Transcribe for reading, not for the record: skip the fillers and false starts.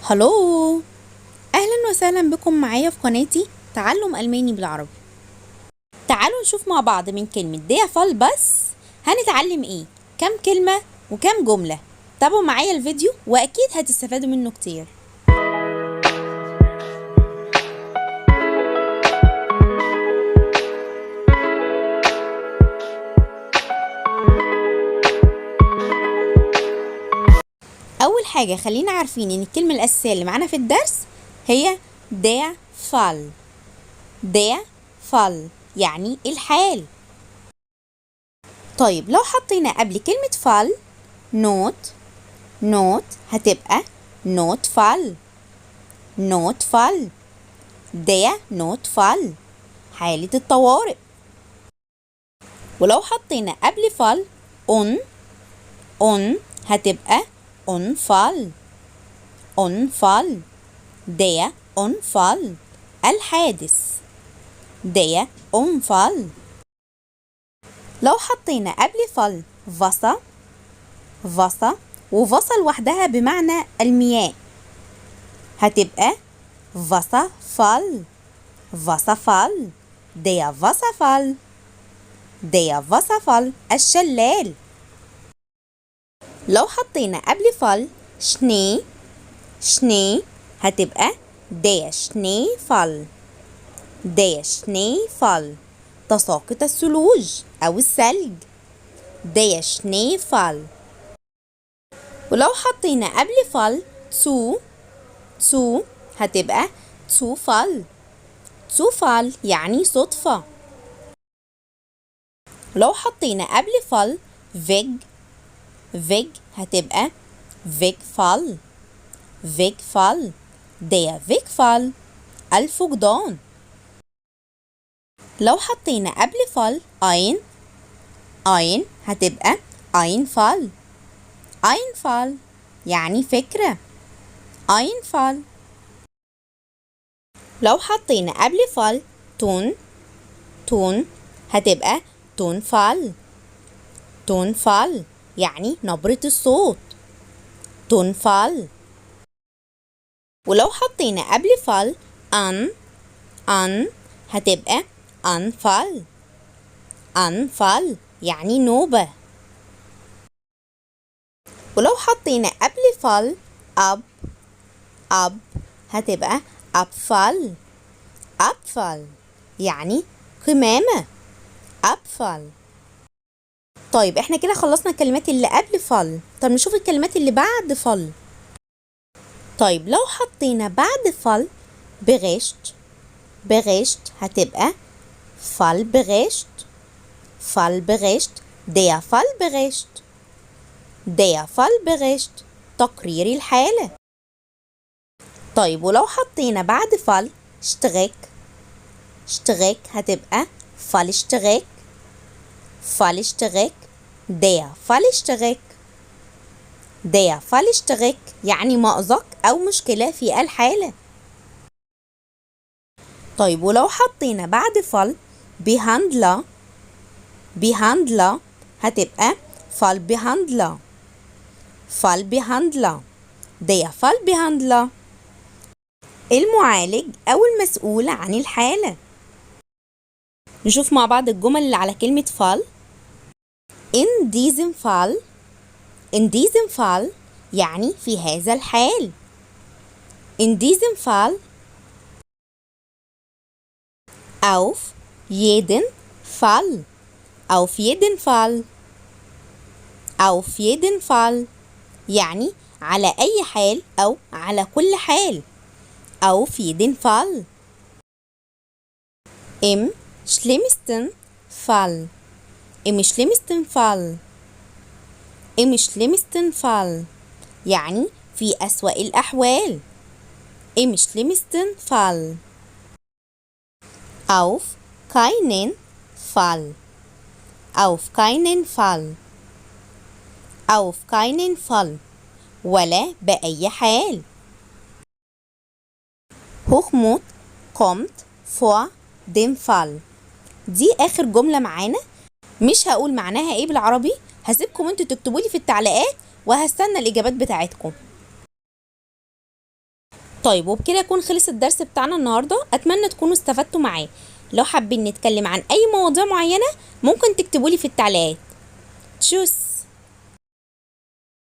هلو، اهلا وسهلا بكم معايا في قناتي تعلم الماني بالعربي. تعالوا نشوف مع بعض من كلمة ديا فال بس هنتعلم ايه، كم كلمة وكم جملة. تابعوا معايا الفيديو واكيد هتستفادوا منه كتير. اول حاجة خلينا عارفين ان الكلمة الاساسية اللي معانا في الدرس هي ديا فال. ديا فال يعني الحال. طيب لو حطينا قبل كلمة فال نوت هتبقى نوت فال. نوت فال ديا نوت فال حالة الطوارئ. ولو حطينا قبل فال اون هتبقى اون فال. اون فال ديا اون فال الحادث. ديا اون فال. لو حطينا قبل فال فاسا وفاسا لوحدها بمعنى المياه هتبقى فاسا فال. فاسا فال ديا فاسا فال. ديا فاسا فال الشلال. لو حطينا قبل فال شني هتبقى ديا شني فال. ديا شني فال تساقط الثلوج أو الثلج. ديا شني فال. ولو حطينا قبل فال تو هتبقى تو فال. تو فال يعني صدفة. لو حطينا قبل فال فيج هتبقى فيج فال. فيج فال ديا فيج فال الفقدان. لو حطينا قبل فال اين هتبقى اين فال. اين فال يعني فكرة. اين فال. لو حطينا قبل فال تون هتبقى تون فال. تون فال يعني نبرة الصوت. تون فال. ولو حطينا قبل فال ان هتبقى أنفال. أنفال يعني نوبة. ولو حطينا قبل فال أب هتبقى أبفال. أبفال يعني قمامة. أبفال. طيب احنا كده خلصنا الكلمات اللي قبل فال. طب نشوف الكلمات اللي بعد فال. طيب لو حطينا بعد فال بغشت هتبقى فال بغشت. فال بغشت ديا فال بغشت. ديا فال بغشت تقرير الحالة. طيب ولو حطينا بعد فال اشتراك هتبقى فال اشتراك. فال اشتراك ديا فال اشتراك. ديا فال اشتراك يعني مأزق أو مشكلة في الحالة. طيب ولو حطينا بعد فال بيهاندلا هتبقى فال بيهاندلا. فال بيهاندلا ديا فال بيهاندلا المعالج أو المسؤول عن الحالة. نشوف مع بعض الجمل اللي على كلمة فال. in diesem Fall يعني في هذا الحال. in diesem Fall auf jeden Fall. auf jeden Fall. auf jeden Fall يعني على أي حال أو على كل حال. auf jeden Fall. im schlimmsten Fall. im schlimmsten Fall. im schlimmsten Fall يعني في أسوأ الأحوال. im schlimmsten Fall. auf keinen Fall. auf keinen Fall. auf keinen Fall ولا بأي حال. Hochmut kommt vor dem Fall. دي آخر جملة معانا. مش هقول معناها ايه بالعربي، هسيبكم انتوا تكتبولي في التعليقات وهستنى الإجابات بتاعتكم. طيب وبكده يكون خلص الدرس بتاعنا النهاردة، أتمنى تكونوا استفدتوا معاه. لو حابين نتكلم عن أي مواضيع معينة ممكن تكتبولي في التعليقات. تشوس.